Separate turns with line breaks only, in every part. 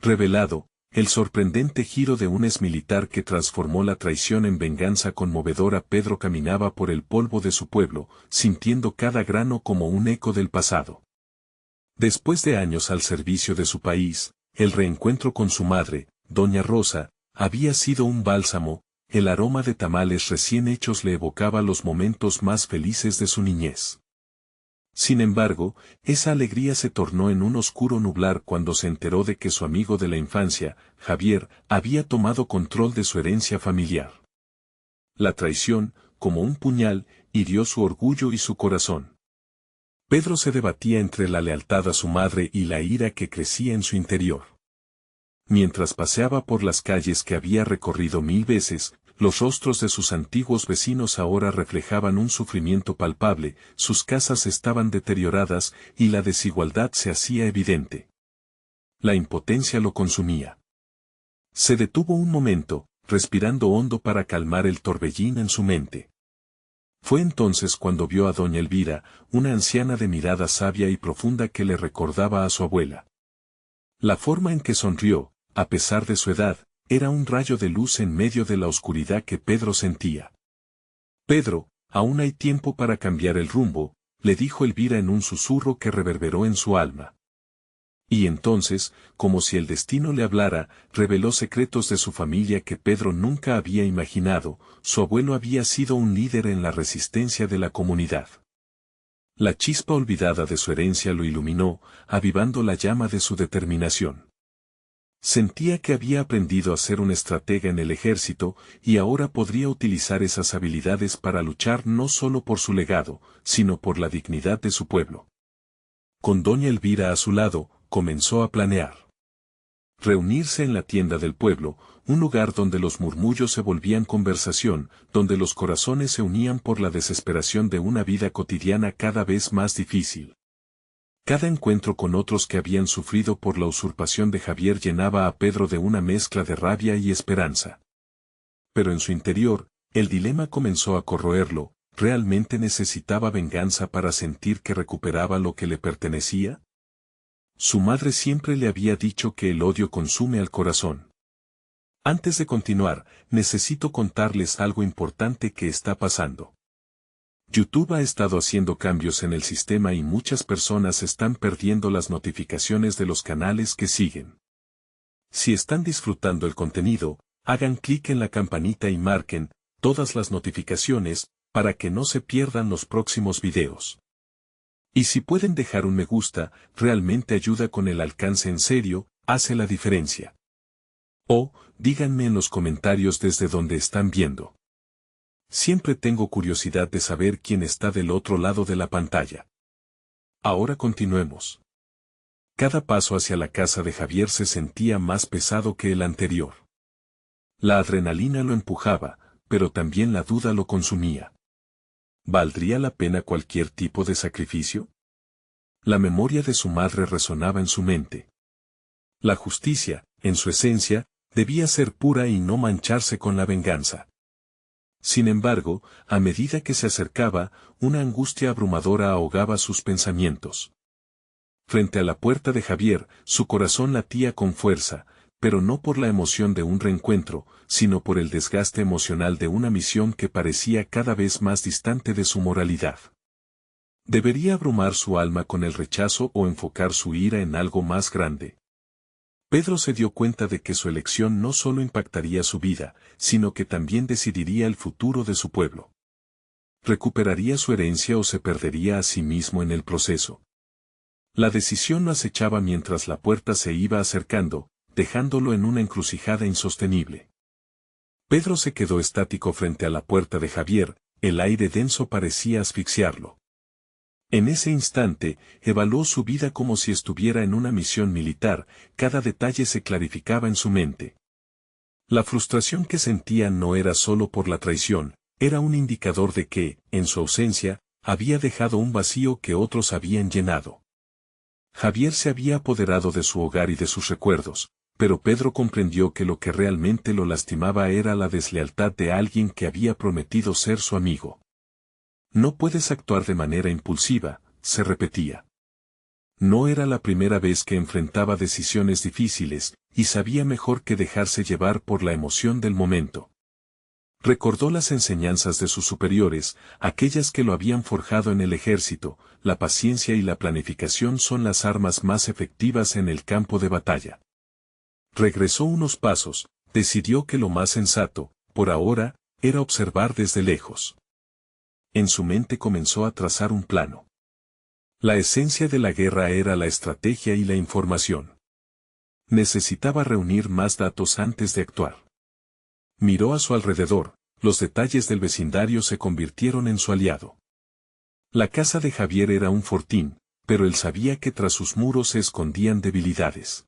Revelado, el sorprendente giro de un exmilitar que transformó la traición en venganza conmovedora. Pedro caminaba por el polvo de su pueblo, sintiendo cada grano como un eco del pasado. Después de años al servicio de su país, el reencuentro con su madre, doña Rosa, había sido un bálsamo. El aroma de tamales recién hechos le evocaba los momentos más felices de su niñez. Sin embargo, esa alegría se tornó en un oscuro nublar cuando se enteró de que su amigo de la infancia, Javier, había tomado control de su herencia familiar. La traición, como un puñal, hirió su orgullo y su corazón. Pedro se debatía entre la lealtad a su madre y la ira que crecía en su interior. Mientras paseaba por las calles que había recorrido 1000 veces, los rostros de sus antiguos vecinos ahora reflejaban un sufrimiento palpable, sus casas estaban deterioradas y la desigualdad se hacía evidente. La impotencia lo consumía. Se detuvo un momento, respirando hondo para calmar el torbellino en su mente. Fue entonces cuando vio a doña Elvira, una anciana de mirada sabia y profunda que le recordaba a su abuela. La forma en que sonrió, a pesar de su edad, era un rayo de luz en medio de la oscuridad que Pedro sentía. Pedro, aún hay tiempo para cambiar el rumbo, le dijo Elvira en un susurro que reverberó en su alma. Y entonces, como si el destino le hablara, reveló secretos de su familia que Pedro nunca había imaginado. Su abuelo había sido un líder en la resistencia de la comunidad. La chispa olvidada de su herencia lo iluminó, avivando la llama de su determinación. Sentía que había aprendido a ser un estratega en el ejército, y ahora podría utilizar esas habilidades para luchar no solo por su legado, sino por la dignidad de su pueblo. Con doña Elvira a su lado, comenzó a planear. Reunirse en la tienda del pueblo, un lugar donde los murmullos se volvían conversación, donde los corazones se unían por la desesperación de una vida cotidiana cada vez más difícil. Cada encuentro con otros que habían sufrido por la usurpación de Javier llenaba a Pedro de una mezcla de rabia y esperanza. Pero en su interior, el dilema comenzó a corroerlo. ¿Realmente necesitaba venganza para sentir que recuperaba lo que le pertenecía? Su madre siempre le había dicho que el odio consume al corazón. Antes de continuar, necesito contarles algo importante que está pasando. YouTube ha estado haciendo cambios en el sistema y muchas personas están perdiendo las notificaciones de los canales que siguen. Si están disfrutando el contenido, hagan clic en la campanita y marquen todas las notificaciones para que no se pierdan los próximos videos. Y si pueden dejar un me gusta, realmente ayuda con el alcance en serio, hace la diferencia. O, díganme en los comentarios desde donde están viendo. Siempre tengo curiosidad de saber quién está del otro lado de la pantalla. Ahora continuemos. Cada paso hacia la casa de Javier se sentía más pesado que el anterior. La adrenalina lo empujaba, pero también la duda lo consumía. ¿Valdría la pena cualquier tipo de sacrificio? La memoria de su madre resonaba en su mente. La justicia, en su esencia, debía ser pura y no mancharse con la venganza. Sin embargo, a medida que se acercaba, una angustia abrumadora ahogaba sus pensamientos. Frente a la puerta de Javier, su corazón latía con fuerza, pero no por la emoción de un reencuentro, sino por el desgaste emocional de una misión que parecía cada vez más distante de su moralidad. ¿Debería abrumar su alma con el rechazo o enfocar su ira en algo más grande? Pedro se dio cuenta de que su elección no solo impactaría su vida, sino que también decidiría el futuro de su pueblo. ¿Recuperaría su herencia o se perdería a sí mismo en el proceso? La decisión lo acechaba mientras la puerta se iba acercando, dejándolo en una encrucijada insostenible. Pedro se quedó estático frente a la puerta de Javier, el aire denso parecía asfixiarlo. En ese instante, evaluó su vida como si estuviera en una misión militar, cada detalle se clarificaba en su mente. La frustración que sentía no era solo por la traición, era un indicador de que, en su ausencia, había dejado un vacío que otros habían llenado. Javier se había apoderado de su hogar y de sus recuerdos, pero Pedro comprendió que lo que realmente lo lastimaba era la deslealtad de alguien que había prometido ser su amigo. No puedes actuar de manera impulsiva, se repetía. No era la primera vez que enfrentaba decisiones difíciles, y sabía mejor que dejarse llevar por la emoción del momento. Recordó las enseñanzas de sus superiores, aquellas que lo habían forjado en el ejército: la paciencia y la planificación son las armas más efectivas en el campo de batalla. Regresó unos pasos, decidió que lo más sensato, por ahora, era observar desde lejos. En su mente comenzó a trazar un plano. La esencia de la guerra era la estrategia y la información. Necesitaba reunir más datos antes de actuar. Miró a su alrededor, los detalles del vecindario se convirtieron en su aliado. La casa de Javier era un fortín, pero él sabía que tras sus muros se escondían debilidades.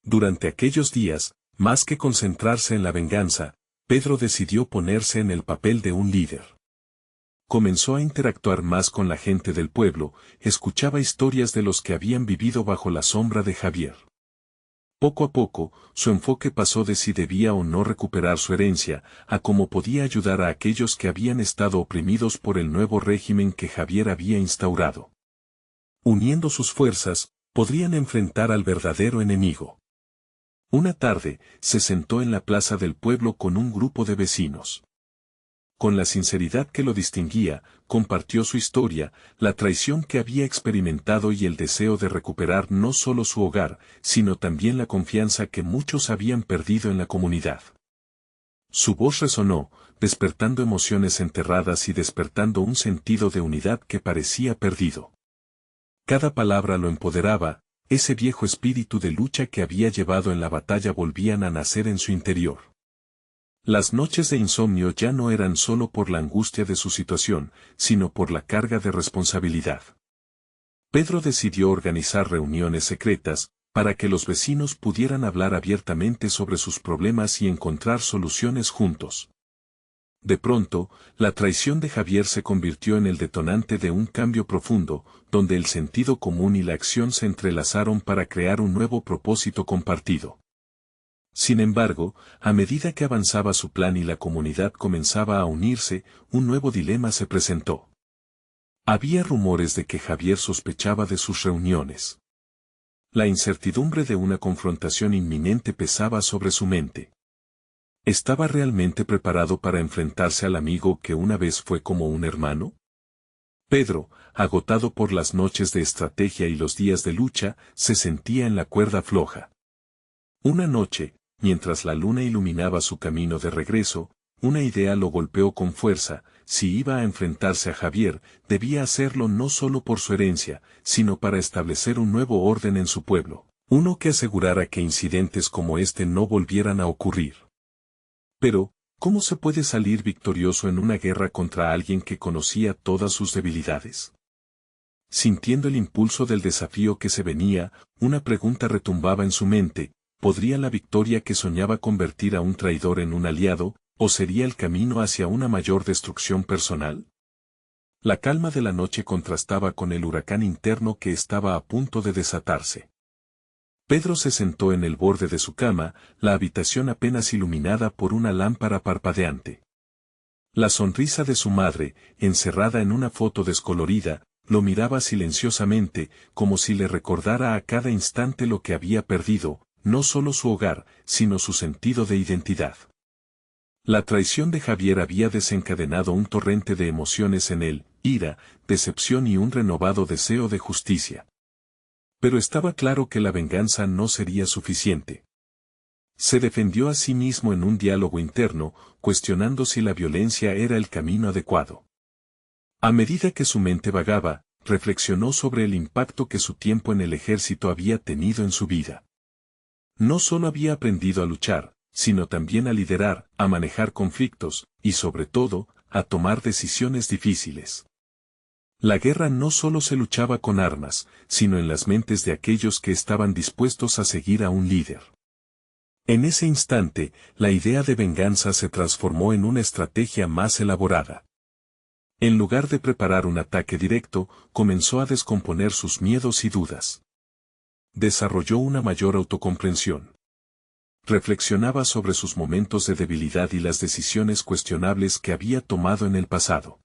Durante aquellos días, más que concentrarse en la venganza, Pedro decidió ponerse en el papel de un líder. Comenzó a interactuar más con la gente del pueblo, escuchaba historias de los que habían vivido bajo la sombra de Javier. Poco a poco, su enfoque pasó de si debía o no recuperar su herencia, a cómo podía ayudar a aquellos que habían estado oprimidos por el nuevo régimen que Javier había instaurado. Uniendo sus fuerzas, podrían enfrentar al verdadero enemigo. Una tarde, se sentó en la plaza del pueblo con un grupo de vecinos. Con la sinceridad que lo distinguía, compartió su historia, la traición que había experimentado y el deseo de recuperar no solo su hogar, sino también la confianza que muchos habían perdido en la comunidad. Su voz resonó, despertando emociones enterradas y despertando un sentido de unidad que parecía perdido. Cada palabra lo empoderaba, ese viejo espíritu de lucha que había llevado en la batalla volvían a nacer en su interior. Las noches de insomnio ya no eran solo por la angustia de su situación, sino por la carga de responsabilidad. Pedro decidió organizar reuniones secretas, para que los vecinos pudieran hablar abiertamente sobre sus problemas y encontrar soluciones juntos. De pronto, la traición de Javier se convirtió en el detonante de un cambio profundo, donde el sentido común y la acción se entrelazaron para crear un nuevo propósito compartido. Sin embargo, a medida que avanzaba su plan y la comunidad comenzaba a unirse, un nuevo dilema se presentó. Había rumores de que Javier sospechaba de sus reuniones. La incertidumbre de una confrontación inminente pesaba sobre su mente. ¿Estaba realmente preparado para enfrentarse al amigo que una vez fue como un hermano? Pedro, agotado por las noches de estrategia y los días de lucha, se sentía en la cuerda floja. Una noche, mientras la luna iluminaba su camino de regreso, una idea lo golpeó con fuerza: si iba a enfrentarse a Javier, debía hacerlo no solo por su herencia, sino para establecer un nuevo orden en su pueblo, uno que asegurara que incidentes como este no volvieran a ocurrir. Pero, ¿cómo se puede salir victorioso en una guerra contra alguien que conocía todas sus debilidades? Sintiendo el impulso del desafío que se venía, una pregunta retumbaba en su mente: ¿podría la victoria que soñaba convertir a un traidor en un aliado, o sería el camino hacia una mayor destrucción personal? La calma de la noche contrastaba con el huracán interno que estaba a punto de desatarse. Pedro se sentó en el borde de su cama, la habitación apenas iluminada por una lámpara parpadeante. La sonrisa de su madre, encerrada en una foto descolorida, lo miraba silenciosamente, como si le recordara a cada instante lo que había perdido, no solo su hogar, sino su sentido de identidad. La traición de Javier había desencadenado un torrente de emociones en él: ira, decepción y un renovado deseo de justicia. Pero estaba claro que la venganza no sería suficiente. Se defendió a sí mismo en un diálogo interno, cuestionando si la violencia era el camino adecuado. A medida que su mente vagaba, reflexionó sobre el impacto que su tiempo en el ejército había tenido en su vida. No solo había aprendido a luchar, sino también a liderar, a manejar conflictos, y sobre todo, a tomar decisiones difíciles. La guerra no solo se luchaba con armas, sino en las mentes de aquellos que estaban dispuestos a seguir a un líder. En ese instante, la idea de venganza se transformó en una estrategia más elaborada. En lugar de preparar un ataque directo, comenzó a descomponer sus miedos y dudas. Desarrolló una mayor autocomprensión. Reflexionaba sobre sus momentos de debilidad y las decisiones cuestionables que había tomado en el pasado.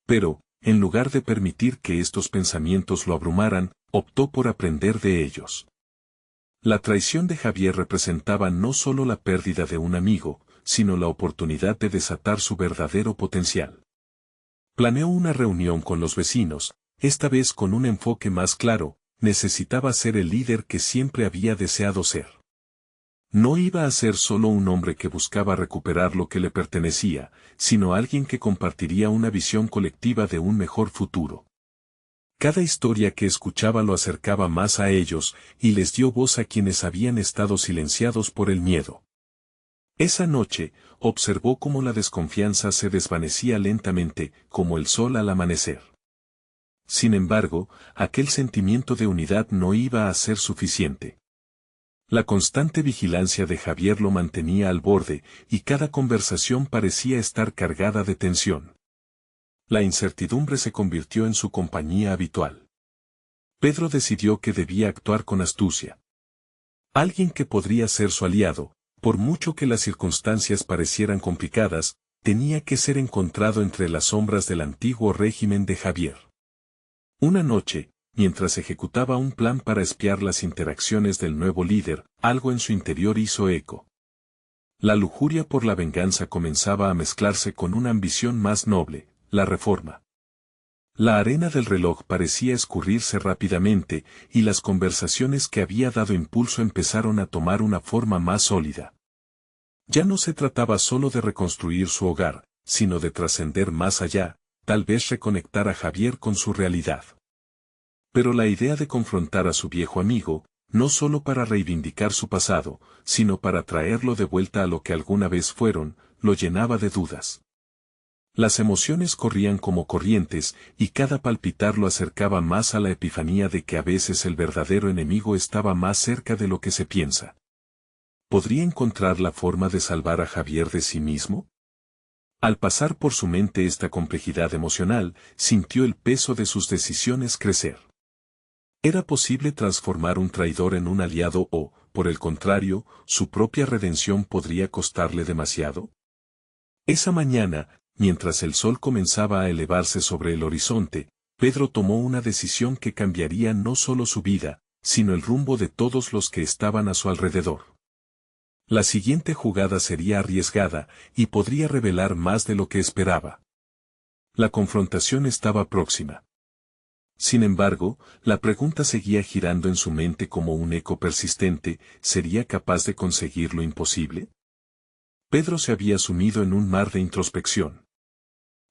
Pero, en lugar de permitir que estos pensamientos lo abrumaran, optó por aprender de ellos. La traición de Javier representaba no solo la pérdida de un amigo, sino la oportunidad de desatar su verdadero potencial. Planeó una reunión con los vecinos, esta vez con un enfoque más claro: necesitaba ser el líder que siempre había deseado ser. No iba a ser solo un hombre que buscaba recuperar lo que le pertenecía, sino alguien que compartiría una visión colectiva de un mejor futuro. Cada historia que escuchaba lo acercaba más a ellos, y les dio voz a quienes habían estado silenciados por el miedo. Esa noche, observó cómo la desconfianza se desvanecía lentamente, como el sol al amanecer. Sin embargo, aquel sentimiento de unidad no iba a ser suficiente. La constante vigilancia de Javier lo mantenía al borde, y cada conversación parecía estar cargada de tensión. La incertidumbre se convirtió en su compañía habitual. Pedro decidió que debía actuar con astucia. Alguien que podría ser su aliado, por mucho que las circunstancias parecieran complicadas, tenía que ser encontrado entre las sombras del antiguo régimen de Javier. Una noche, mientras ejecutaba un plan para espiar las interacciones del nuevo líder, algo en su interior hizo eco. La lujuria por la venganza comenzaba a mezclarse con una ambición más noble: la reforma. La arena del reloj parecía escurrirse rápidamente, y las conversaciones que había dado impulso empezaron a tomar una forma más sólida. Ya no se trataba solo de reconstruir su hogar, sino de trascender más allá, tal vez reconectar a Javier con su realidad. Pero la idea de confrontar a su viejo amigo, no solo para reivindicar su pasado, sino para traerlo de vuelta a lo que alguna vez fueron, lo llenaba de dudas. Las emociones corrían como corrientes, y cada palpitar lo acercaba más a la epifanía de que a veces el verdadero enemigo estaba más cerca de lo que se piensa. ¿Podría encontrar la forma de salvar a Javier de sí mismo? Al pasar por su mente esta complejidad emocional, sintió el peso de sus decisiones crecer. ¿Era posible transformar un traidor en un aliado o, por el contrario, su propia redención podría costarle demasiado? Esa mañana, mientras el sol comenzaba a elevarse sobre el horizonte, Pedro tomó una decisión que cambiaría no solo su vida, sino el rumbo de todos los que estaban a su alrededor. La siguiente jugada sería arriesgada, y podría revelar más de lo que esperaba. La confrontación estaba próxima. Sin embargo, la pregunta seguía girando en su mente como un eco persistente: ¿sería capaz de conseguir lo imposible? Pedro se había sumido en un mar de introspección.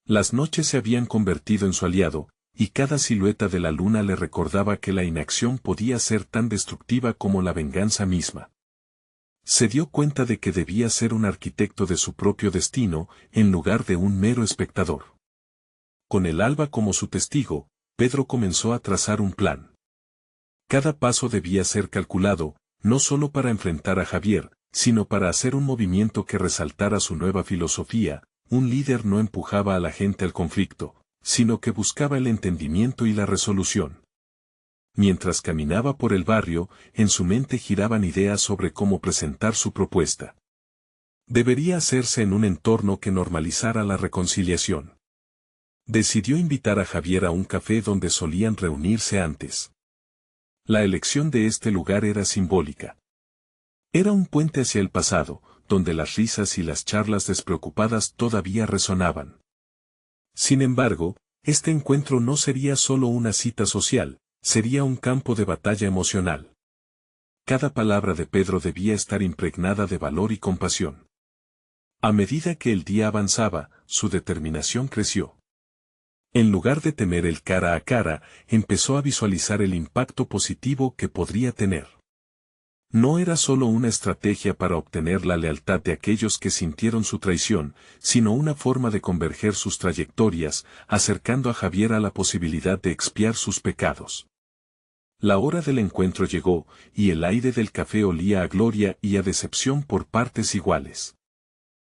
Las noches se habían convertido en su aliado, y cada silueta de la luna le recordaba que la inacción podía ser tan destructiva como la venganza misma. Se dio cuenta de que debía ser un arquitecto de su propio destino, en lugar de un mero espectador. Con el alba como su testigo, Pedro comenzó a trazar un plan. Cada paso debía ser calculado, no solo para enfrentar a Javier, sino para hacer un movimiento que resaltara su nueva filosofía: un líder no empujaba a la gente al conflicto, sino que buscaba el entendimiento y la resolución. Mientras caminaba por el barrio, en su mente giraban ideas sobre cómo presentar su propuesta. Debería hacerse en un entorno que normalizara la reconciliación. Decidió invitar a Javier a un café donde solían reunirse antes. La elección de este lugar era simbólica. Era un puente hacia el pasado, donde las risas y las charlas despreocupadas todavía resonaban. Sin embargo, este encuentro no sería solo una cita social, sería un campo de batalla emocional. Cada palabra de Pedro debía estar impregnada de valor y compasión. A medida que el día avanzaba, su determinación creció. En lugar de temer el cara a cara, empezó a visualizar el impacto positivo que podría tener. No era solo una estrategia para obtener la lealtad de aquellos que sintieron su traición, sino una forma de converger sus trayectorias, acercando a Javier a la posibilidad de expiar sus pecados. La hora del encuentro llegó, y el aire del café olía a gloria y a decepción por partes iguales.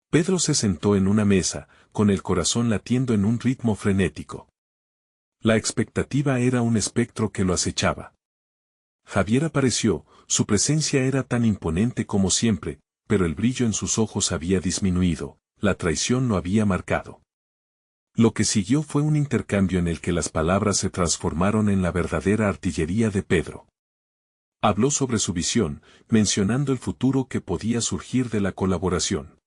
Pedro se sentó en una mesa, con el corazón latiendo en un ritmo frenético. La expectativa era un espectro que lo acechaba. Javier apareció, su presencia era tan imponente como siempre, pero el brillo en sus ojos había disminuido, la traición lo había marcado. Lo que siguió fue un intercambio en el que las palabras se transformaron en la verdadera artillería de Pedro. Habló sobre su visión, mencionando el futuro que podía surgir de la colaboración.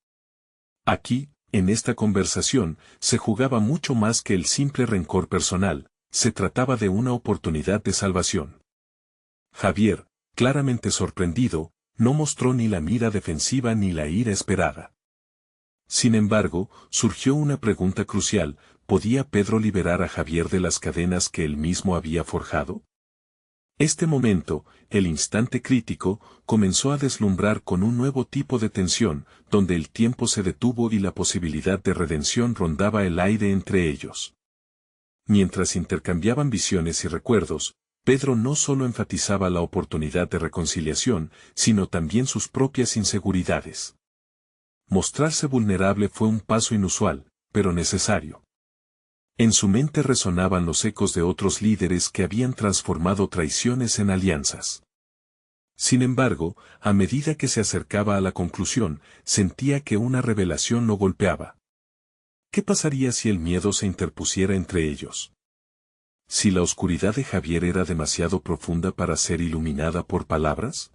Aquí, en esta conversación, se jugaba mucho más que el simple rencor personal, se trataba de una oportunidad de salvación. Javier, claramente sorprendido, no mostró ni la mira defensiva ni la ira esperada. Sin embargo, surgió una pregunta crucial: ¿podía Pedro liberar a Javier de las cadenas que él mismo había forjado? Este momento, el instante crítico, comenzó a deslumbrar con un nuevo tipo de tensión, donde el tiempo se detuvo y la posibilidad de redención rondaba el aire entre ellos. Mientras intercambiaban visiones y recuerdos, Pedro no solo enfatizaba la oportunidad de reconciliación, sino también sus propias inseguridades. Mostrarse vulnerable fue un paso inusual, pero necesario. En su mente resonaban los ecos de otros líderes que habían transformado traiciones en alianzas. Sin embargo, a medida que se acercaba a la conclusión, sentía que una revelación lo golpeaba. ¿Qué pasaría si el miedo se interpusiera entre ellos? ¿Si la oscuridad de Javier era demasiado profunda para ser iluminada por palabras?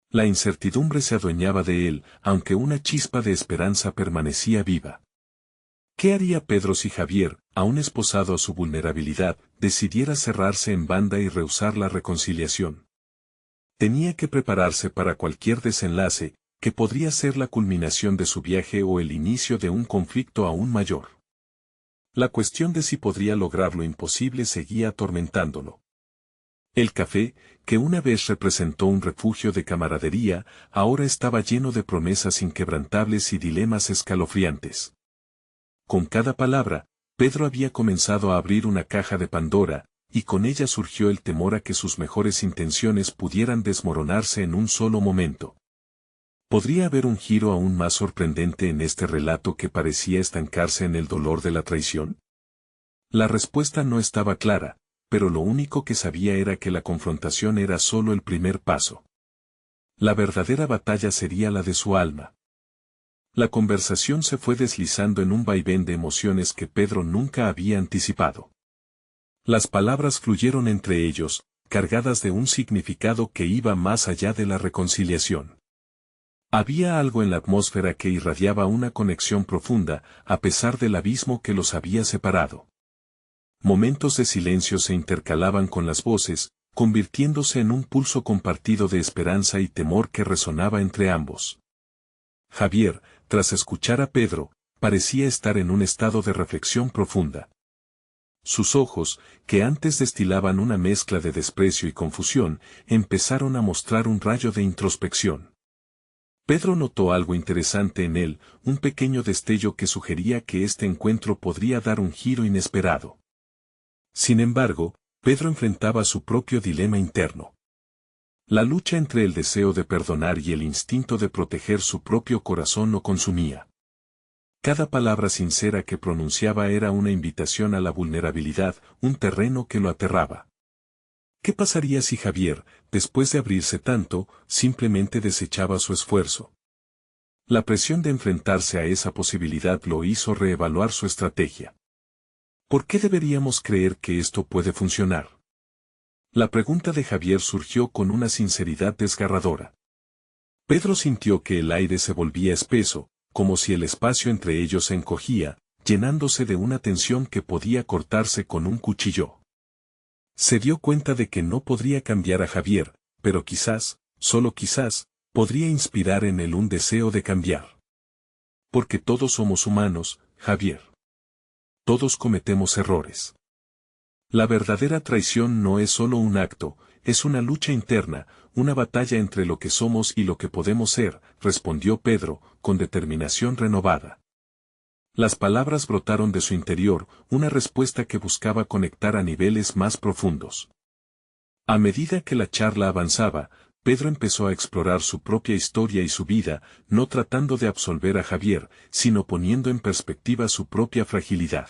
La incertidumbre se adueñaba de él, aunque una chispa de esperanza permanecía viva. ¿Qué haría Pedro si Javier, aún esposado a su vulnerabilidad, decidiera cerrarse en banda y rehusar la reconciliación? Tenía que prepararse para cualquier desenlace, que podría ser la culminación de su viaje o el inicio de un conflicto aún mayor. La cuestión de si podría lograr lo imposible seguía atormentándolo. El café, que una vez representó un refugio de camaradería, ahora estaba lleno de promesas inquebrantables y dilemas escalofriantes. Con cada palabra, Pedro había comenzado a abrir una caja de Pandora, y con ella surgió el temor a que sus mejores intenciones pudieran desmoronarse en un solo momento. ¿Podría haber un giro aún más sorprendente en este relato que parecía estancarse en el dolor de la traición? La respuesta no estaba clara, pero lo único que sabía era que la confrontación era solo el primer paso. La verdadera batalla sería la de su alma. La conversación se fue deslizando en un vaivén de emociones que Pedro nunca había anticipado. Las palabras fluyeron entre ellos, cargadas de un significado que iba más allá de la reconciliación. Había algo en la atmósfera que irradiaba una conexión profunda, a pesar del abismo que los había separado. Momentos de silencio se intercalaban con las voces, convirtiéndose en un pulso compartido de esperanza y temor que resonaba entre ambos. Javier, tras escuchar a Pedro, parecía estar en un estado de reflexión profunda. Sus ojos, que antes destilaban una mezcla de desprecio y confusión, empezaron a mostrar un rayo de introspección. Pedro notó algo interesante en él, un pequeño destello que sugería que este encuentro podría dar un giro inesperado. Sin embargo, Pedro enfrentaba su propio dilema interno. La lucha entre el deseo de perdonar y el instinto de proteger su propio corazón lo consumía. Cada palabra sincera que pronunciaba era una invitación a la vulnerabilidad, un terreno que lo aterraba. ¿Qué pasaría si Javier, después de abrirse tanto, simplemente desechaba su esfuerzo? La presión de enfrentarse a esa posibilidad lo hizo reevaluar su estrategia. ¿Por qué deberíamos creer que esto puede funcionar? La pregunta de Javier surgió con una sinceridad desgarradora. Pedro sintió que el aire se volvía espeso, como si el espacio entre ellos se encogía, llenándose de una tensión que podía cortarse con un cuchillo. Se dio cuenta de que no podría cambiar a Javier, pero quizás, solo quizás, podría inspirar en él un deseo de cambiar. Porque todos somos humanos, Javier. Todos cometemos errores. La verdadera traición no es solo un acto, es una lucha interna, una batalla entre lo que somos y lo que podemos ser, respondió Pedro, con determinación renovada. Las palabras brotaron de su interior, una respuesta que buscaba conectar a niveles más profundos. A medida que la charla avanzaba, Pedro empezó a explorar su propia historia y su vida, no tratando de absolver a Javier, sino poniendo en perspectiva su propia fragilidad.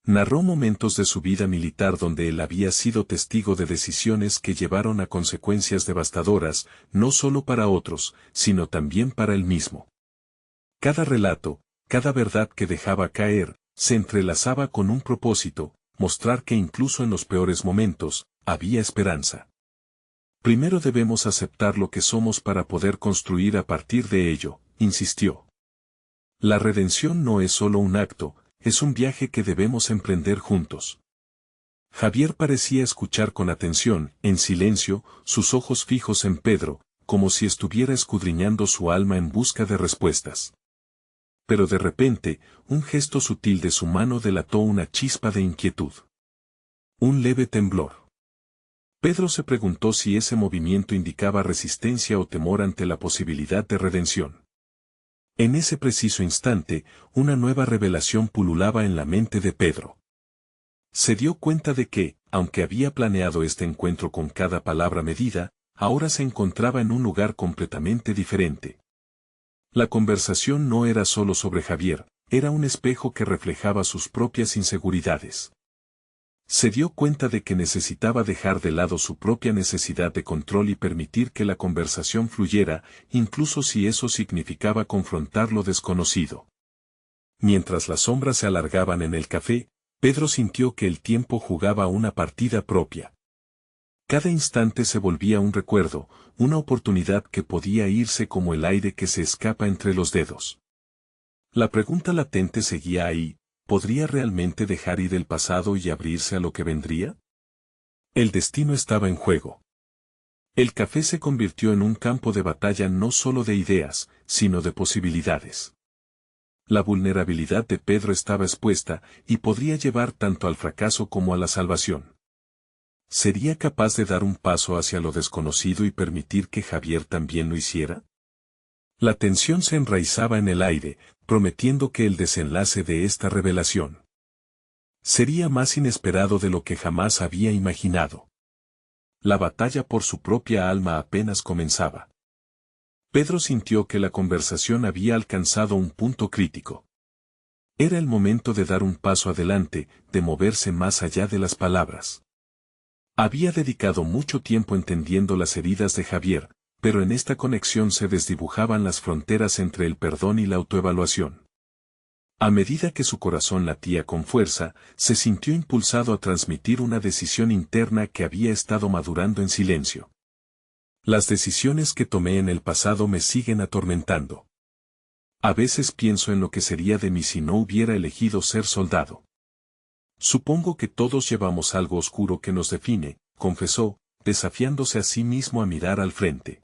Narró momentos de su vida militar donde él había sido testigo de decisiones que llevaron a consecuencias devastadoras, no solo para otros, sino también para él mismo. Cada relato, cada verdad que dejaba caer, se entrelazaba con un propósito: mostrar que incluso en los peores momentos, había esperanza. Primero debemos aceptar lo que somos para poder construir a partir de ello, insistió. La redención no es solo un acto, es un viaje que debemos emprender juntos. Javier parecía escuchar con atención, en silencio, sus ojos fijos en Pedro, como si estuviera escudriñando su alma en busca de respuestas. Pero de repente, un gesto sutil de su mano delató una chispa de inquietud. Un leve temblor. Pedro se preguntó si ese movimiento indicaba resistencia o temor ante la posibilidad de redención. En ese preciso instante, una nueva revelación pululaba en la mente de Pedro. Se dio cuenta de que, aunque había planeado este encuentro con cada palabra medida, ahora se encontraba en un lugar completamente diferente. La conversación no era solo sobre Javier, era un espejo que reflejaba sus propias inseguridades. Se dio cuenta de que necesitaba dejar de lado su propia necesidad de control y permitir que la conversación fluyera, incluso si eso significaba confrontar lo desconocido. Mientras las sombras se alargaban en el café, Pedro sintió que el tiempo jugaba una partida propia. Cada instante se volvía un recuerdo, una oportunidad que podía irse como el aire que se escapa entre los dedos. La pregunta latente seguía ahí: ¿podría realmente dejar ir el pasado y abrirse a lo que vendría? El destino estaba en juego. El café se convirtió en un campo de batalla no solo de ideas, sino de posibilidades. La vulnerabilidad de Pedro estaba expuesta, y podría llevar tanto al fracaso como a la salvación. ¿Sería capaz de dar un paso hacia lo desconocido y permitir que Javier también lo hiciera? La tensión se enraizaba en el aire, prometiendo que el desenlace de esta revelación sería más inesperado de lo que jamás había imaginado. La batalla por su propia alma apenas comenzaba. Pedro sintió que la conversación había alcanzado un punto crítico. Era el momento de dar un paso adelante, de moverse más allá de las palabras. Había dedicado mucho tiempo entendiendo las heridas de Javier, pero en esta conexión se desdibujaban las fronteras entre el perdón y la autoevaluación. A medida que su corazón latía con fuerza, se sintió impulsado a transmitir una decisión interna que había estado madurando en silencio. Las decisiones que tomé en el pasado me siguen atormentando. A veces pienso en lo que sería de mí si no hubiera elegido ser soldado. Supongo que todos llevamos algo oscuro que nos define, confesó, desafiándose a sí mismo a mirar al frente.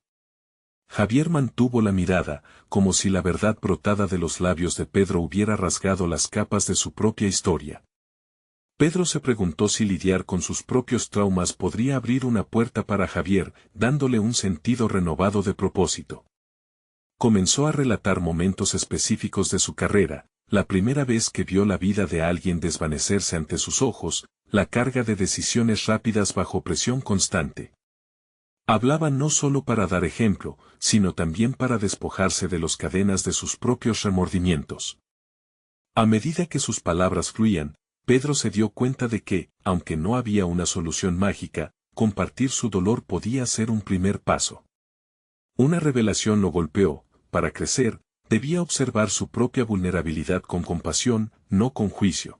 Javier mantuvo la mirada, como si la verdad brotada de los labios de Pedro hubiera rasgado las capas de su propia historia. Pedro se preguntó si lidiar con sus propios traumas podría abrir una puerta para Javier, dándole un sentido renovado de propósito. Comenzó a relatar momentos específicos de su carrera: la primera vez que vio la vida de alguien desvanecerse ante sus ojos, la carga de decisiones rápidas bajo presión constante. Hablaba no solo para dar ejemplo, sino también para despojarse de las cadenas de sus propios remordimientos. A medida que sus palabras fluían, Pedro se dio cuenta de que, aunque no había una solución mágica, compartir su dolor podía ser un primer paso. Una revelación lo golpeó: para crecer, debía observar su propia vulnerabilidad con compasión, no con juicio.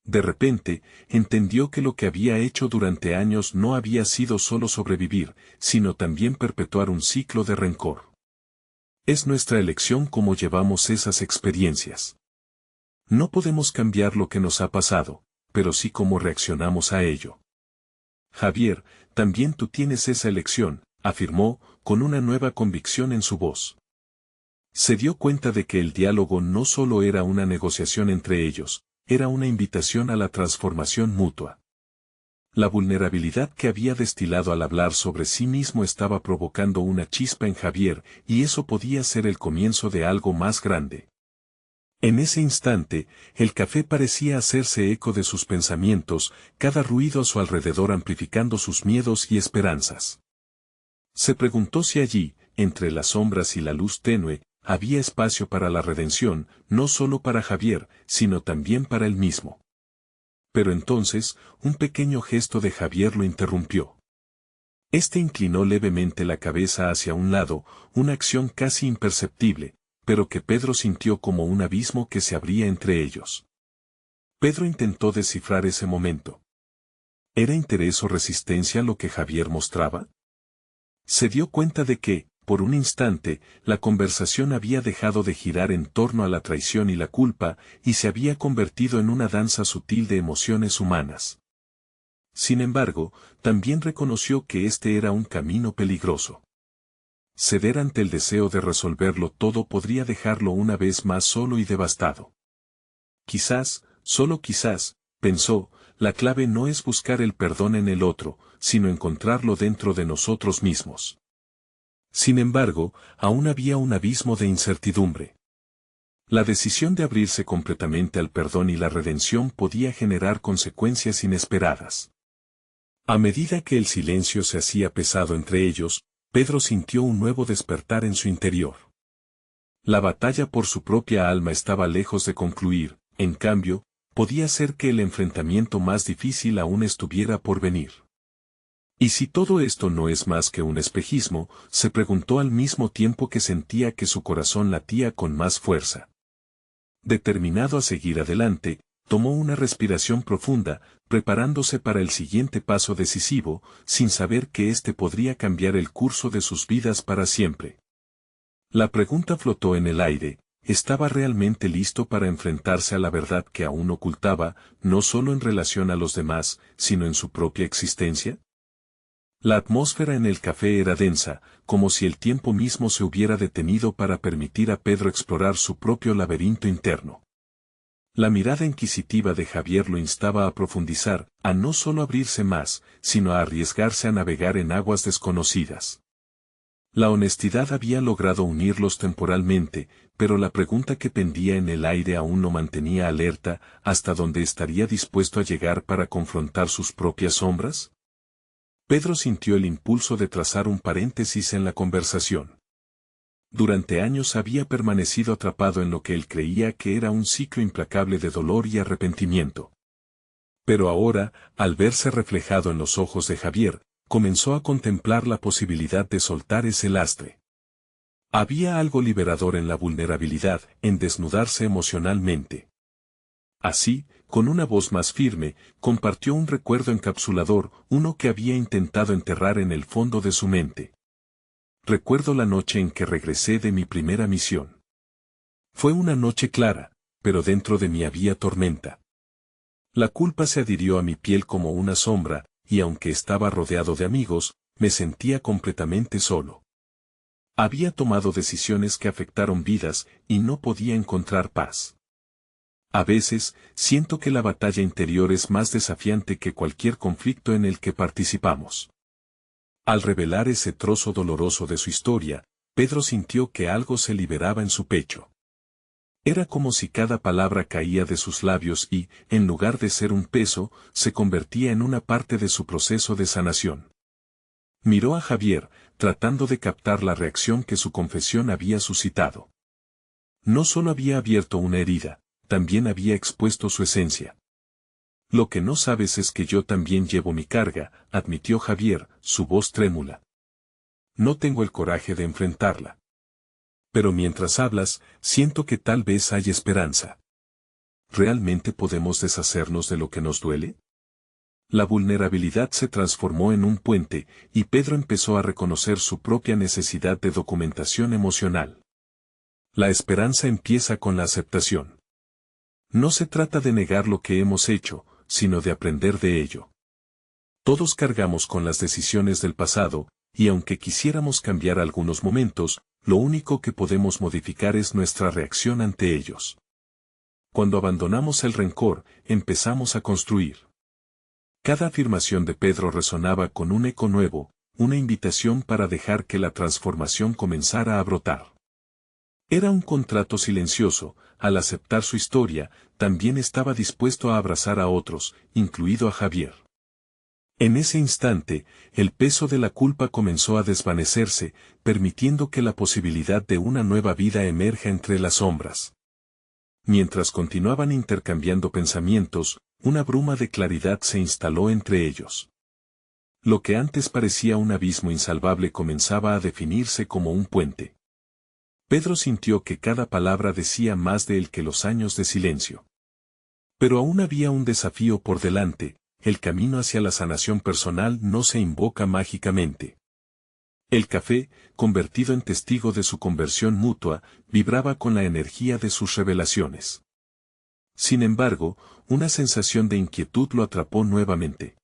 De repente, entendió que lo que había hecho durante años no había sido solo sobrevivir, sino también perpetuar un ciclo de rencor. Es nuestra elección cómo llevamos esas experiencias. No podemos cambiar lo que nos ha pasado, pero sí cómo reaccionamos a ello. Javier, también tú tienes esa elección, afirmó, con una nueva convicción en su voz. Se dio cuenta de que el diálogo no solo era una negociación entre ellos, era una invitación a la transformación mutua. La vulnerabilidad que había destilado al hablar sobre sí mismo estaba provocando una chispa en Javier, y eso podía ser el comienzo de algo más grande. En ese instante, el café parecía hacerse eco de sus pensamientos, cada ruido a su alrededor amplificando sus miedos y esperanzas. Se preguntó si allí, entre las sombras y la luz tenue, había espacio para la redención, no solo para Javier, sino también para él mismo. Pero entonces, un pequeño gesto de Javier lo interrumpió. Este inclinó levemente la cabeza hacia un lado, una acción casi imperceptible, pero que Pedro sintió como un abismo que se abría entre ellos. Pedro intentó descifrar ese momento. ¿Era interés o resistencia lo que Javier mostraba? Se dio cuenta de que, por un instante, la conversación había dejado de girar en torno a la traición y la culpa, y se había convertido en una danza sutil de emociones humanas. Sin embargo, también reconoció que este era un camino peligroso. Ceder ante el deseo de resolverlo todo podría dejarlo una vez más solo y devastado. Quizás, solo quizás, pensó, la clave no es buscar el perdón en el otro, sino encontrarlo dentro de nosotros mismos. Sin embargo, aún había un abismo de incertidumbre. La decisión de abrirse completamente al perdón y la redención podía generar consecuencias inesperadas. A medida que el silencio se hacía pesado entre ellos, Pedro sintió un nuevo despertar en su interior. La batalla por su propia alma estaba lejos de concluir, en cambio, podía ser que el enfrentamiento más difícil aún estuviera por venir. ¿Y si todo esto no es más que un espejismo?, se preguntó al mismo tiempo que sentía que su corazón latía con más fuerza. Determinado a seguir adelante, tomó una respiración profunda, preparándose para el siguiente paso decisivo, sin saber que éste podría cambiar el curso de sus vidas para siempre. La pregunta flotó en el aire: ¿estaba realmente listo para enfrentarse a la verdad que aún ocultaba, no solo en relación a los demás, sino en su propia existencia? La atmósfera en el café era densa, como si el tiempo mismo se hubiera detenido para permitir a Pedro explorar su propio laberinto interno. La mirada inquisitiva de Javier lo instaba a profundizar, a no solo abrirse más, sino a arriesgarse a navegar en aguas desconocidas. La honestidad había logrado unirlos temporalmente, pero la pregunta que pendía en el aire aún lo mantenía alerta: ¿hasta dónde estaría dispuesto a llegar para confrontar sus propias sombras? Pedro sintió el impulso de trazar un paréntesis en la conversación. Durante años había permanecido atrapado en lo que él creía que era un ciclo implacable de dolor y arrepentimiento. Pero ahora, al verse reflejado en los ojos de Javier, comenzó a contemplar la posibilidad de soltar ese lastre. Había algo liberador en la vulnerabilidad, en desnudarse emocionalmente. Así, con una voz más firme, compartió un recuerdo encapsulador, uno que había intentado enterrar en el fondo de su mente. Recuerdo la noche en que regresé de mi primera misión. Fue una noche clara, pero dentro de mí había tormenta. La culpa se adhirió a mi piel como una sombra, y aunque estaba rodeado de amigos, me sentía completamente solo. Había tomado decisiones que afectaron vidas, y no podía encontrar paz. A veces, siento que la batalla interior es más desafiante que cualquier conflicto en el que participamos. Al revelar ese trozo doloroso de su historia, Pedro sintió que algo se liberaba en su pecho. Era como si cada palabra caía de sus labios y, en lugar de ser un peso, se convertía en una parte de su proceso de sanación. Miró a Javier, tratando de captar la reacción que su confesión había suscitado. No solo había abierto una herida, también había expuesto su esencia. Lo que no sabes es que yo también llevo mi carga, admitió Javier, su voz trémula. No tengo el coraje de enfrentarla. Pero mientras hablas, siento que tal vez hay esperanza. ¿Realmente podemos deshacernos de lo que nos duele? La vulnerabilidad se transformó en un puente, y Pedro empezó a reconocer su propia necesidad de documentación emocional. La esperanza empieza con la aceptación. No se trata de negar lo que hemos hecho, sino de aprender de ello. Todos cargamos con las decisiones del pasado, y aunque quisiéramos cambiar algunos momentos, lo único que podemos modificar es nuestra reacción ante ellos. Cuando abandonamos el rencor, empezamos a construir. Cada afirmación de Pedro resonaba con un eco nuevo, una invitación para dejar que la transformación comenzara a brotar. Era un contrato silencioso: al aceptar su historia, también estaba dispuesto a abrazar a otros, incluido a Javier. En ese instante, el peso de la culpa comenzó a desvanecerse, permitiendo que la posibilidad de una nueva vida emerja entre las sombras. Mientras continuaban intercambiando pensamientos, una bruma de claridad se instaló entre ellos. Lo que antes parecía un abismo insalvable comenzaba a definirse como un puente. Pedro sintió que cada palabra decía más de él que los años de silencio. Pero aún había un desafío por delante: el camino hacia la sanación personal no se invoca mágicamente. El café, convertido en testigo de su conversión mutua, vibraba con la energía de sus revelaciones. Sin embargo, una sensación de inquietud lo atrapó nuevamente.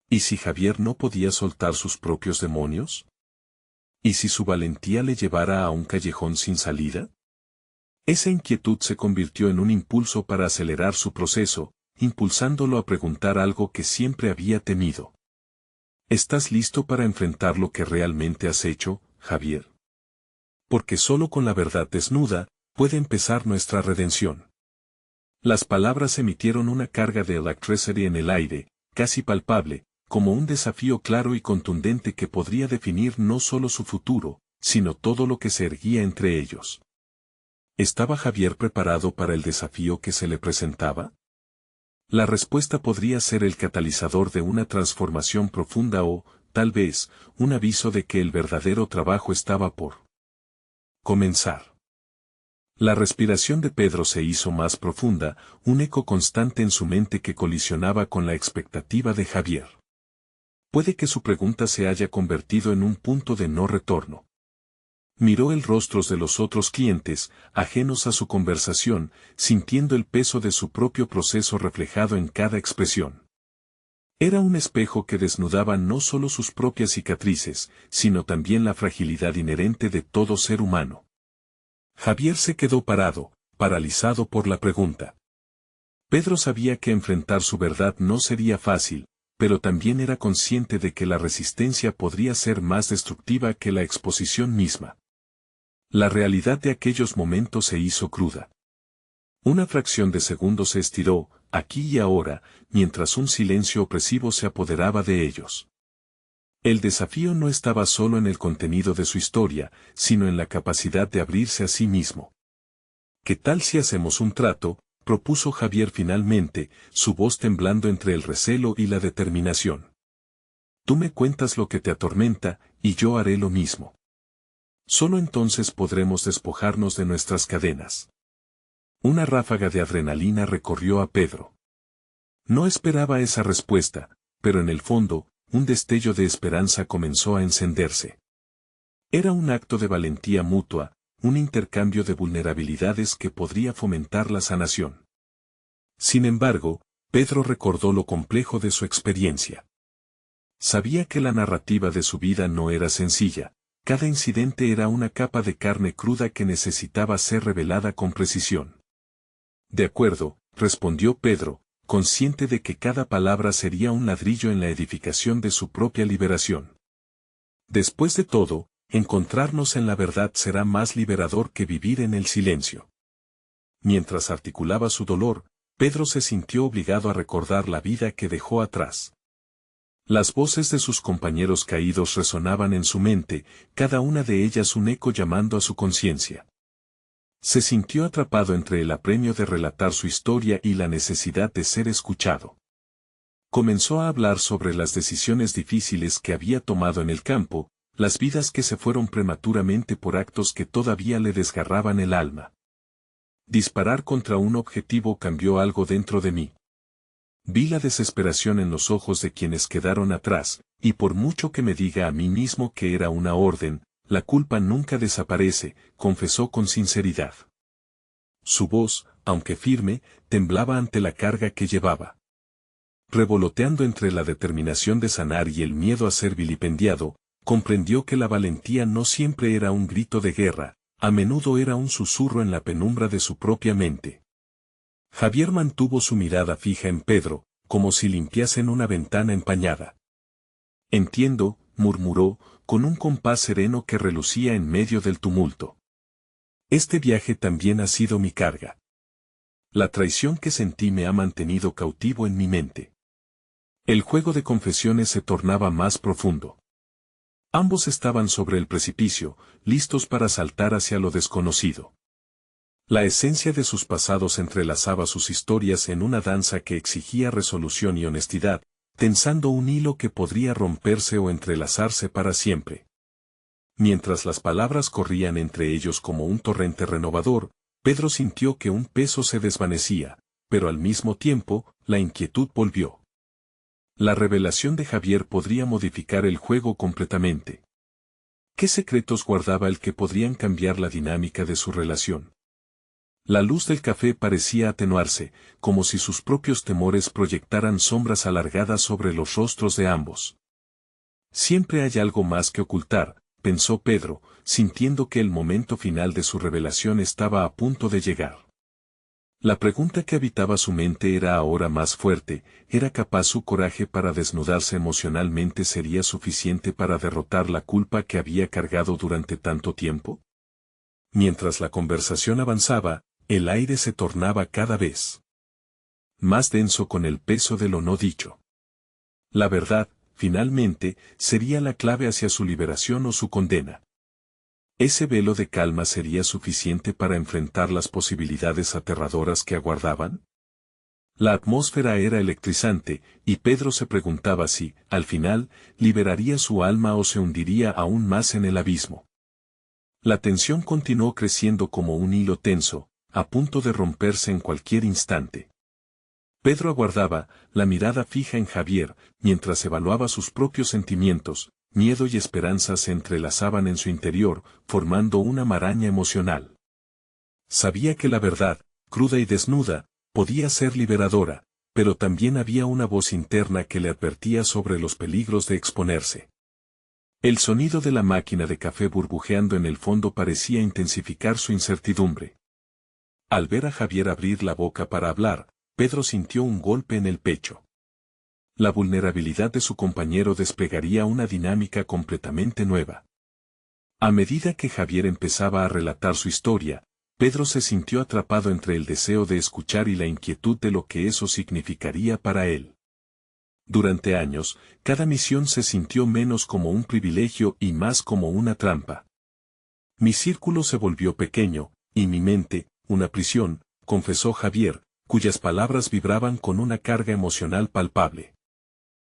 ¿Y si Javier no podía soltar sus propios demonios? ¿Y si su valentía le llevara a un callejón sin salida? Esa inquietud se convirtió en un impulso para acelerar su proceso, impulsándolo a preguntar algo que siempre había temido. ¿Estás listo para enfrentar lo que realmente has hecho, Javier? Porque solo con la verdad desnuda, puede empezar nuestra redención. Las palabras emitieron una carga de electricity en el aire, casi palpable, como un desafío claro y contundente que podría definir no solo su futuro, sino todo lo que se erguía entre ellos. ¿Estaba Javier preparado para el desafío que se le presentaba? La respuesta podría ser el catalizador de una transformación profunda o, tal vez, un aviso de que el verdadero trabajo estaba por comenzar. La respiración de Pedro se hizo más profunda, un eco constante en su mente que colisionaba con la expectativa de Javier. Puede que su pregunta se haya convertido en un punto de no retorno. Miró el rostros de los otros clientes, ajenos a su conversación, sintiendo el peso de su propio proceso reflejado en cada expresión. Era un espejo que desnudaba no solo sus propias cicatrices, sino también la fragilidad inherente de todo ser humano. Javier se quedó parado, paralizado por la pregunta. Pedro sabía que enfrentar su verdad no sería fácil, pero también era consciente de que la resistencia podría ser más destructiva que la exposición misma. La realidad de aquellos momentos se hizo cruda. Una fracción de segundo se estiró, aquí y ahora, mientras un silencio opresivo se apoderaba de ellos. El desafío no estaba solo en el contenido de su historia, sino en la capacidad de abrirse a sí mismo. ¿Qué tal si hacemos un trato?, propuso Javier finalmente, su voz temblando entre el recelo y la determinación. Tú me cuentas lo que te atormenta, y yo haré lo mismo. Solo entonces podremos despojarnos de nuestras cadenas. Una ráfaga de adrenalina recorrió a Pedro. No esperaba esa respuesta, pero en el fondo, un destello de esperanza comenzó a encenderse. Era un acto de valentía mutua, un intercambio de vulnerabilidades que podría fomentar la sanación. Sin embargo, Pedro recordó lo complejo de su experiencia. Sabía que la narrativa de su vida no era sencilla, cada incidente era una capa de carne cruda que necesitaba ser revelada con precisión. De acuerdo, respondió Pedro, consciente de que cada palabra sería un ladrillo en la edificación de su propia liberación. Después de todo, encontrarnos en la verdad será más liberador que vivir en el silencio. Mientras articulaba su dolor, Pedro se sintió obligado a recordar la vida que dejó atrás. Las voces de sus compañeros caídos resonaban en su mente, cada una de ellas un eco llamando a su conciencia. Se sintió atrapado entre el apremio de relatar su historia y la necesidad de ser escuchado. Comenzó a hablar sobre las decisiones difíciles que había tomado en el campo, las vidas que se fueron prematuramente por actos que todavía le desgarraban el alma. Disparar contra un objetivo cambió algo dentro de mí. Vi la desesperación en los ojos de quienes quedaron atrás, y por mucho que me diga a mí mismo que era una orden, la culpa nunca desaparece, confesó con sinceridad. Su voz, aunque firme, temblaba ante la carga que llevaba. Revoloteando entre la determinación de sanar y el miedo a ser vilipendiado, comprendió que la valentía no siempre era un grito de guerra, a menudo era un susurro en la penumbra de su propia mente. Javier mantuvo su mirada fija en Pedro, como si limpiasen una ventana empañada. Entiendo, murmuró, con un compás sereno que relucía en medio del tumulto. Este viaje también ha sido mi carga. La traición que sentí me ha mantenido cautivo en mi mente. El juego de confesiones se tornaba más profundo. Ambos estaban sobre el precipicio, listos para saltar hacia lo desconocido. La esencia de sus pasados entrelazaba sus historias en una danza que exigía resolución y honestidad, tensando un hilo que podría romperse o entrelazarse para siempre. Mientras las palabras corrían entre ellos como un torrente renovador, Pedro sintió que un peso se desvanecía, pero al mismo tiempo, la inquietud volvió. La revelación de Javier podría modificar el juego completamente. ¿Qué secretos guardaba el que podrían cambiar la dinámica de su relación? La luz del café parecía atenuarse, como si sus propios temores proyectaran sombras alargadas sobre los rostros de ambos. Siempre hay algo más que ocultar, pensó Pedro, sintiendo que el momento final de su revelación estaba a punto de llegar. La pregunta que habitaba su mente era ahora más fuerte: ¿era capaz su coraje para desnudarse emocionalmente sería suficiente para derrotar la culpa que había cargado durante tanto tiempo? Mientras la conversación avanzaba, el aire se tornaba cada vez más denso con el peso de lo no dicho. La verdad, finalmente, sería la clave hacia su liberación o su condena. ¿Ese velo de calma sería suficiente para enfrentar las posibilidades aterradoras que aguardaban? La atmósfera era electrizante, y Pedro se preguntaba si, al final, liberaría su alma o se hundiría aún más en el abismo. La tensión continuó creciendo como un hilo tenso, a punto de romperse en cualquier instante. Pedro aguardaba, la mirada fija en Javier, mientras evaluaba sus propios sentimientos. Miedo y esperanza se entrelazaban en su interior, formando una maraña emocional. Sabía que la verdad, cruda y desnuda, podía ser liberadora, pero también había una voz interna que le advertía sobre los peligros de exponerse. El sonido de la máquina de café burbujeando en el fondo parecía intensificar su incertidumbre. Al ver a Javier abrir la boca para hablar, Pedro sintió un golpe en el pecho. La vulnerabilidad de su compañero desplegaría una dinámica completamente nueva. A medida que Javier empezaba a relatar su historia, Pedro se sintió atrapado entre el deseo de escuchar y la inquietud de lo que eso significaría para él. Durante años, cada misión se sintió menos como un privilegio y más como una trampa. Mi círculo se volvió pequeño, y mi mente, una prisión, confesó Javier, cuyas palabras vibraban con una carga emocional palpable.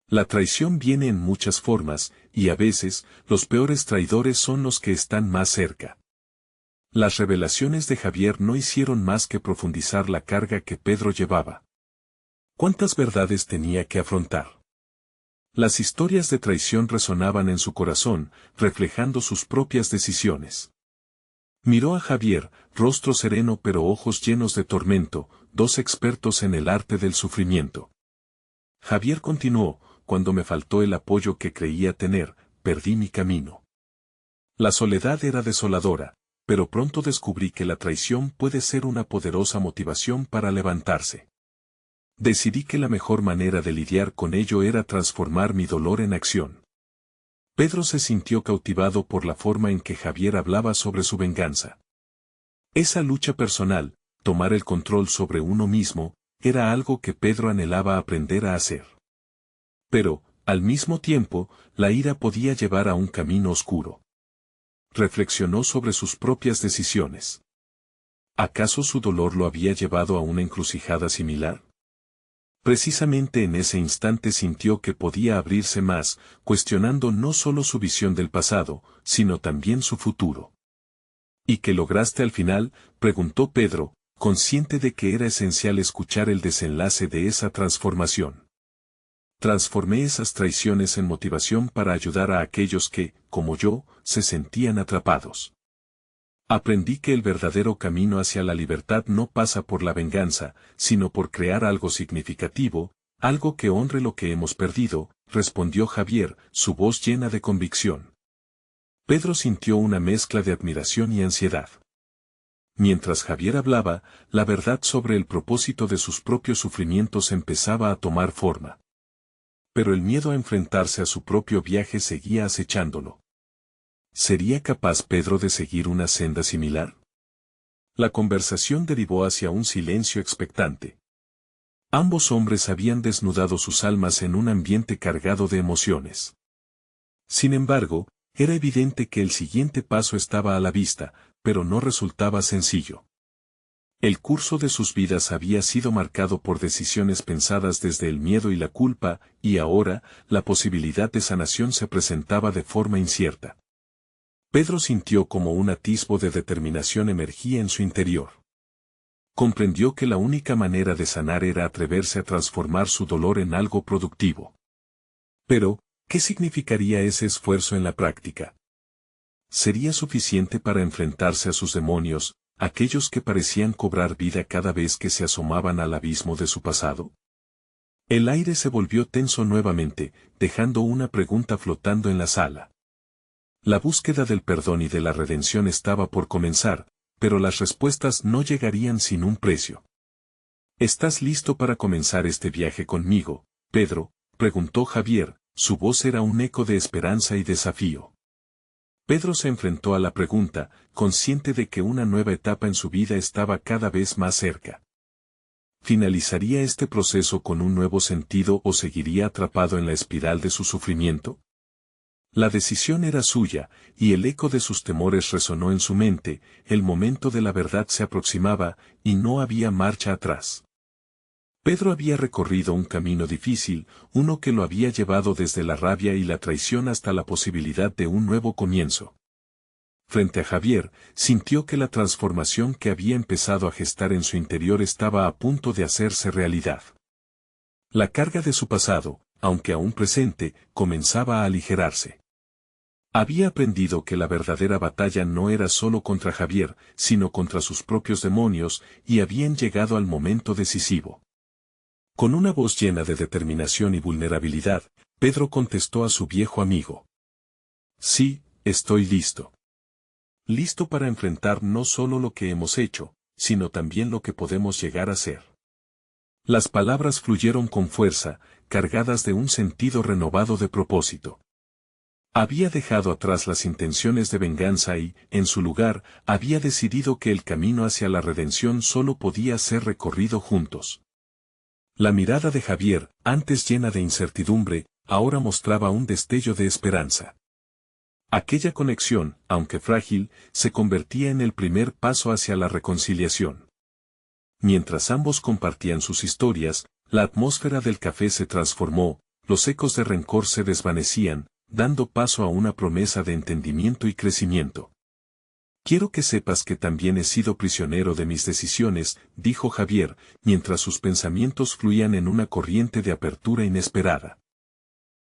La traición viene en muchas formas, y a veces, los peores traidores son los que están más cerca. Las revelaciones de Javier no hicieron más que profundizar la carga que Pedro llevaba. ¿Cuántas verdades tenía que afrontar? Las historias de traición resonaban en su corazón, reflejando sus propias decisiones. Miró a Javier, rostro sereno pero ojos llenos de tormento, dos expertos en el arte del sufrimiento. Javier continuó: cuando me faltó el apoyo que creía tener, perdí mi camino. La soledad era desoladora, pero pronto descubrí que la traición puede ser una poderosa motivación para levantarse. Decidí que la mejor manera de lidiar con ello era transformar mi dolor en acción. Pedro se sintió cautivado por la forma en que Javier hablaba sobre su venganza. Esa lucha personal, tomar el control sobre uno mismo, era algo que Pedro anhelaba aprender a hacer. Pero, al mismo tiempo, la ira podía llevar a un camino oscuro. Reflexionó sobre sus propias decisiones. ¿Acaso su dolor lo había llevado a una encrucijada similar? Precisamente en ese instante sintió que podía abrirse más, cuestionando no solo su visión del pasado, sino también su futuro. ¿Y qué lograste al final?, preguntó Pedro, consciente de que era esencial escuchar el desenlace de esa transformación. Transformé esas traiciones en motivación para ayudar a aquellos que, como yo, se sentían atrapados. Aprendí que el verdadero camino hacia la libertad no pasa por la venganza, sino por crear algo significativo, algo que honre lo que hemos perdido, respondió Javier, su voz llena de convicción. Pedro sintió una mezcla de admiración y ansiedad. Mientras Javier hablaba, la verdad sobre el propósito de sus propios sufrimientos empezaba a tomar forma. Pero el miedo a enfrentarse a su propio viaje seguía acechándolo. ¿Sería capaz Pedro de seguir una senda similar? La conversación derivó hacia un silencio expectante. Ambos hombres habían desnudado sus almas en un ambiente cargado de emociones. Sin embargo, era evidente que el siguiente paso estaba a la vista, pero no resultaba sencillo. El curso de sus vidas había sido marcado por decisiones pensadas desde el miedo y la culpa, y ahora, la posibilidad de sanación se presentaba de forma incierta. Pedro sintió como un atisbo de determinación emergía en su interior. Comprendió que la única manera de sanar era atreverse a transformar su dolor en algo productivo. Pero, ¿qué significaría ese esfuerzo en la práctica? ¿Sería suficiente para enfrentarse a sus demonios, aquellos que parecían cobrar vida cada vez que se asomaban al abismo de su pasado? El aire se volvió tenso nuevamente, dejando una pregunta flotando en la sala. La búsqueda del perdón y de la redención estaba por comenzar, pero las respuestas no llegarían sin un precio. ¿Estás listo para comenzar este viaje conmigo, Pedro?, preguntó Javier, su voz era un eco de esperanza y desafío. Pedro se enfrentó a la pregunta, consciente de que una nueva etapa en su vida estaba cada vez más cerca. ¿Finalizaría este proceso con un nuevo sentido o seguiría atrapado en la espiral de su sufrimiento? La decisión era suya, y el eco de sus temores resonó en su mente, el momento de la verdad se aproximaba, y no había marcha atrás. Pedro había recorrido un camino difícil, uno que lo había llevado desde la rabia y la traición hasta la posibilidad de un nuevo comienzo. Frente a Javier, sintió que la transformación que había empezado a gestar en su interior estaba a punto de hacerse realidad. La carga de su pasado, aunque aún presente, comenzaba a aligerarse. Había aprendido que la verdadera batalla no era solo contra Javier, sino contra sus propios demonios, y habían llegado al momento decisivo. Con una voz llena de determinación y vulnerabilidad, Pedro contestó a su viejo amigo. Sí, estoy listo. Listo para enfrentar no solo lo que hemos hecho, sino también lo que podemos llegar a ser. Las palabras fluyeron con fuerza, cargadas de un sentido renovado de propósito. Había dejado atrás las intenciones de venganza y, en su lugar, había decidido que el camino hacia la redención solo podía ser recorrido juntos. La mirada de Javier, antes llena de incertidumbre, ahora mostraba un destello de esperanza. Aquella conexión, aunque frágil, se convertía en el primer paso hacia la reconciliación. Mientras ambos compartían sus historias, la atmósfera del café se transformó, los ecos de rencor se desvanecían, dando paso a una promesa de entendimiento y crecimiento. Quiero que sepas que también he sido prisionero de mis decisiones, dijo Javier, mientras sus pensamientos fluían en una corriente de apertura inesperada.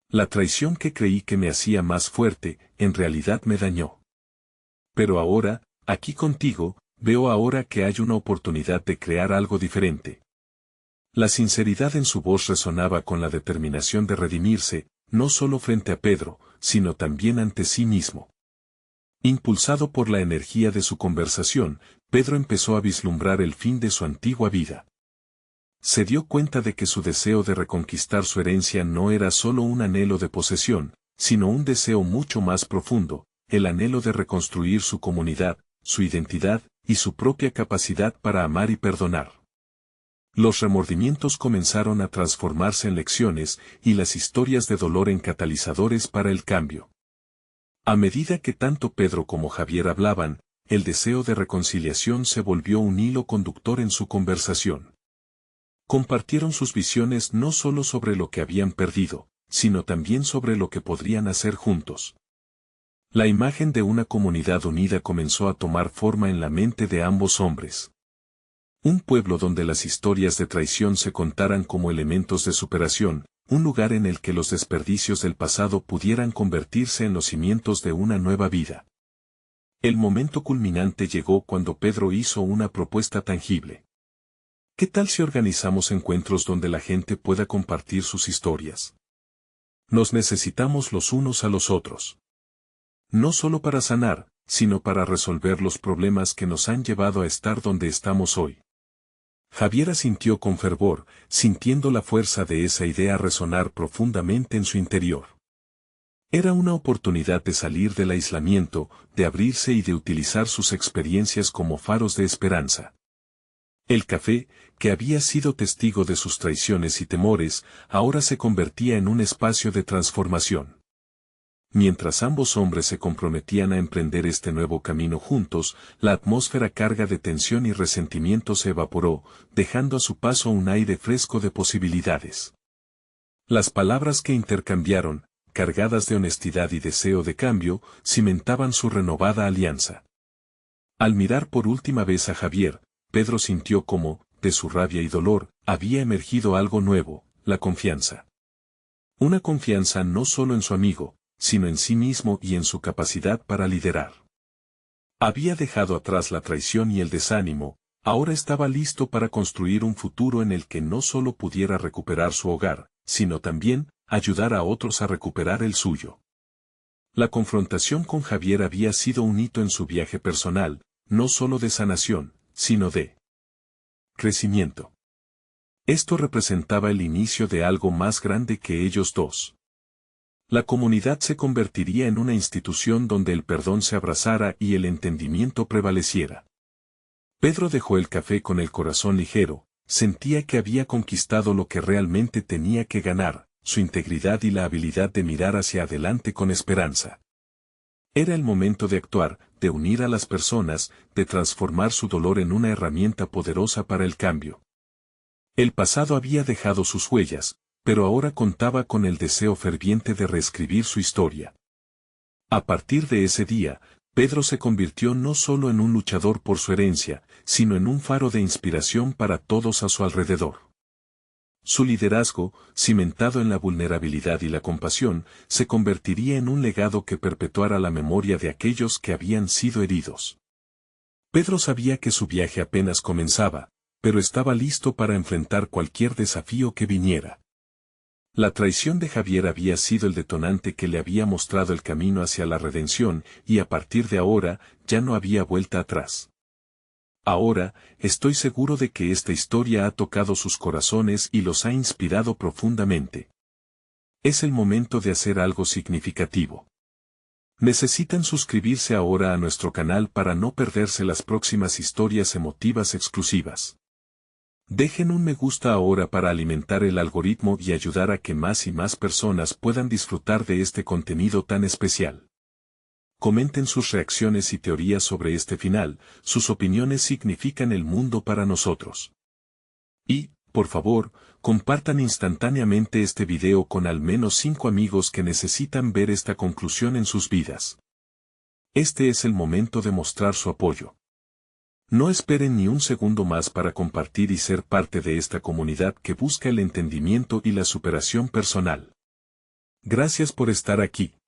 La traición que creí que me hacía más fuerte, en realidad me dañó. Pero ahora, aquí contigo, veo ahora que hay una oportunidad de crear algo diferente. La sinceridad en su voz resonaba con la determinación de redimirse, no solo frente a Pedro, sino también ante sí mismo. Impulsado por la energía de su conversación, Pedro empezó a vislumbrar el fin de su antigua vida. Se dio cuenta de que su deseo de reconquistar su herencia no era solo un anhelo de posesión, sino un deseo mucho más profundo, el anhelo de reconstruir su comunidad, su identidad, y su propia capacidad para amar y perdonar. Los remordimientos comenzaron a transformarse en lecciones, y las historias de dolor en catalizadores para el cambio. A medida que tanto Pedro como Javier hablaban, el deseo de reconciliación se volvió un hilo conductor en su conversación. Compartieron sus visiones no solo sobre lo que habían perdido, sino también sobre lo que podrían hacer juntos. La imagen de una comunidad unida comenzó a tomar forma en la mente de ambos hombres. Un pueblo donde las historias de traición se contaran como elementos de superación, un lugar en el que los desperdicios del pasado pudieran convertirse en los cimientos de una nueva vida. El momento culminante llegó cuando Pedro hizo una propuesta tangible. ¿Qué tal si organizamos encuentros donde la gente pueda compartir sus historias? Nos necesitamos los unos a los otros. No solo para sanar, sino para resolver los problemas que nos han llevado a estar donde estamos hoy. Javier asintió con fervor, sintiendo la fuerza de esa idea resonar profundamente en su interior. Era una oportunidad de salir del aislamiento, de abrirse y de utilizar sus experiencias como faros de esperanza. El café, que había sido testigo de sus traiciones y temores, ahora se convertía en un espacio de transformación. Mientras ambos hombres se comprometían a emprender este nuevo camino juntos, la atmósfera carga de tensión y resentimiento se evaporó, dejando a su paso un aire fresco de posibilidades. Las palabras que intercambiaron, cargadas de honestidad y deseo de cambio, cimentaban su renovada alianza. Al mirar por última vez a Javier, Pedro sintió como, de su rabia y dolor, había emergido algo nuevo, la confianza. Una confianza no solo en su amigo, sino en sí mismo y en su capacidad para liderar. Había dejado atrás la traición y el desánimo, ahora estaba listo para construir un futuro en el que no solo pudiera recuperar su hogar, sino también ayudar a otros a recuperar el suyo. La confrontación con Javier había sido un hito en su viaje personal, no solo de sanación, sino de crecimiento. Esto representaba el inicio de algo más grande que ellos dos. La comunidad se convertiría en una institución donde el perdón se abrazara y el entendimiento prevaleciera. Pedro dejó el café con el corazón ligero, sentía que había conquistado lo que realmente tenía que ganar, su integridad y la habilidad de mirar hacia adelante con esperanza. Era el momento de actuar, de unir a las personas, de transformar su dolor en una herramienta poderosa para el cambio. El pasado había dejado sus huellas, pero ahora contaba con el deseo ferviente de reescribir su historia. A partir de ese día, Pedro se convirtió no solo en un luchador por su herencia, sino en un faro de inspiración para todos a su alrededor. Su liderazgo, cimentado en la vulnerabilidad y la compasión, se convertiría en un legado que perpetuara la memoria de aquellos que habían sido heridos. Pedro sabía que su viaje apenas comenzaba, pero estaba listo para enfrentar cualquier desafío que viniera. La traición de Javier había sido el detonante que le había mostrado el camino hacia la redención, y a partir de ahora, ya no había vuelta atrás. Ahora, estoy seguro de que esta historia ha tocado sus corazones y los ha inspirado profundamente. Es el momento de hacer algo significativo. Necesitan suscribirse ahora a nuestro canal para no perderse las próximas historias emotivas exclusivas. Dejen un me gusta ahora para alimentar el algoritmo y ayudar a que más y más personas puedan disfrutar de este contenido tan especial. Comenten sus reacciones y teorías sobre este final, sus opiniones significan el mundo para nosotros. Y, por favor, compartan instantáneamente este video con al menos 5 amigos que necesitan ver esta conclusión en sus vidas. Este es el momento de mostrar su apoyo. No esperen ni un segundo más para compartir y ser parte de esta comunidad que busca el entendimiento y la superación personal. Gracias por estar aquí.